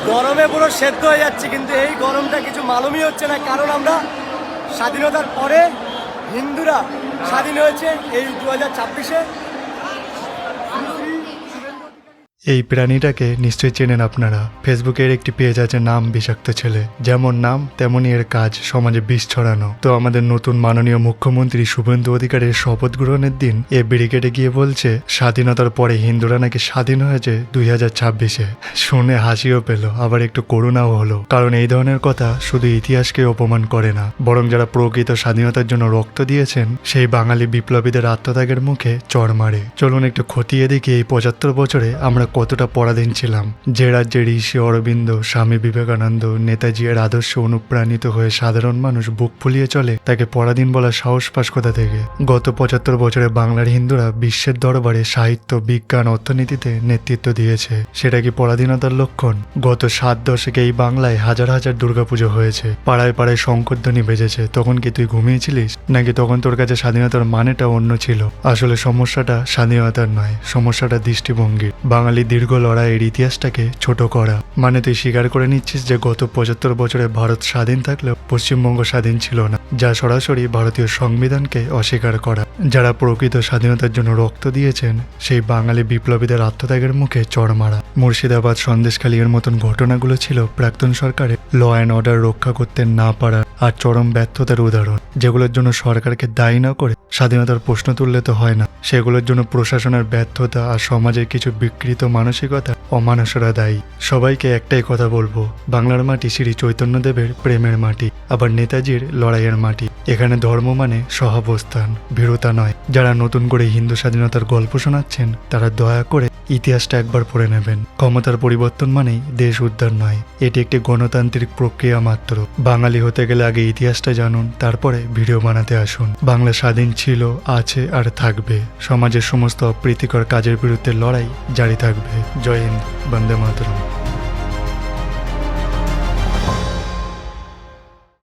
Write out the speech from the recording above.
গরমে পুরো সেদ্ধ হয়ে যাচ্ছে, কিন্তু এই গরমটা কিছু মালুমই হচ্ছে না, কারণ আমরা স্বাধীনতার পরে হিন্দুরা স্বাধীন হয়েছে এই 2026-এ। এই প্রাণীটাকে নিশ্চয়ই চেনেন আপনারা। ফেসবুকের একটি পেজ আছে নাম বিষাক্ত ছেলে। যেমন নাম তেমনই এর কাজ সমাজে বিষ ছড়ানো। তো আমাদের নতুন মাননীয় মুখ্যমন্ত্রী শুভেন্দু অধিকারীর শপথ গ্রহণের দিন এ ব্রিগেডে গিয়ে বলছে স্বাধীনতার পরে হিন্দুরা নাকি স্বাধীন হয়েছে 2026-এ। শুনে হাসিও পেল, আবার একটু করুণাও হলো, কারণ এই ধরনের কথা শুধু ইতিহাসকে অপমান করে না, বরং যারা প্রকৃত স্বাধীনতার জন্য রক্ত দিয়েছেন সেই বাঙালি বিপ্লবীদের আত্মত্যাগের মুখে চড় মারে। চলুন একটু খতিয়ে দেখি এই 75 বছরে আমরা কতটা পরাধীন ছিলাম। যে রাজ্যে ঋষি অরবিন্দ, স্বামী বিবেকানন্দ, নেতাজি এর আদর্শ অনুপ্রাণিত হয়ে সাধারণ মানুষ বুক ফুলিয়ে চলে, তাকে পরাধীন বলার সাহস পাস কোথা থেকে? গত 75 বছরে বাংলার হিন্দুরা বিশ্বের দরবারে সাহিত্য, বিজ্ঞান, অর্থনীতিতে নেতৃত্ব দিয়েছে। সেটা কি পরাধীনতার লক্ষণ? গত 7 দশকে এই বাংলায় হাজার হাজার দুর্গাপুজো হয়েছে, পাড়ায় পাড়ায় শঙ্করধ্বনি বেজেছে। তখন কি তুই ঘুমিয়েছিলিস? নাকি তখন তোর কাছে স্বাধীনতার মানেটা অন্য ছিল? আসলে সমস্যাটা স্বাধীনতার নয়, সমস্যাটা দৃষ্টিভঙ্গির। বাঙালি দীর্ঘ লড়াইয়ের ইতিহাসটাকে ছোট করা মানে তুই স্বীকার করে নিচ্ছিস যে গত 75 বছরে ভারত স্বাধীন থাকলেও পশ্চিমবঙ্গ স্বাধীন ছিল না, যা সরাসরি ভারতীয় সংবিধানকে অস্বীকার করা। যারা প্রকৃত স্বাধীনতার জন্য রক্ত দিয়েছেন সেই বাঙালি বিপ্লবীদের আত্মত্যাগের মুখে চড় মারা। মুর্শিদাবাদ, সন্দেশখালী এর মতন ঘটনাগুলো ছিল প্রাক্তন সরকারের ল অ্যান্ড অর্ডার রক্ষা করতে না পারা আর চরম ব্যর্থতার উদাহরণ, যেগুলোর জন্য সরকারকে দায়ী না করে স্বাধীনতার প্রশ্ন তুললে তো হয় না। সেগুলোর জন্য প্রশাসনের ব্যর্থতা আর সমাজের কিছু বিকৃত মানসিকতা, অমানুষরা দায়ী। সবাইকে একটাই কথা বলবো, বাংলার মাটি শ্রী চৈতন্যদেবের প্রেমের মাটি, আবার নেতাজির লড়াইয়ের মাটি। এখানে ধর্ম মানে সহাবস্থান, ভীরুতা নয়। যারা নতুন করে হিন্দু স্বাধীনতার গল্প শোনাচ্ছেন তারা দয়া করে ইতিহাসটা একবার পড়ে নেবেন। ক্ষমতার পরিবর্তন মানেই দেশ উদ্ধার নয়, এটি একটি গণতান্ত্রিক প্রক্রিয়া মাত্র। বাঙালি হতে গেলে আগে ইতিহাসটা জানুন, তারপরে ভিডিও বানাতে আসুন। বাংলা স্বাধীন ছিল, আছে আর থাকবে। সমাজের সমস্ত অপ্রীতিকর কাজের বিরুদ্ধে লড়াই জারি থাকবে। জয় হিন্দ, বন্দে মাতরম।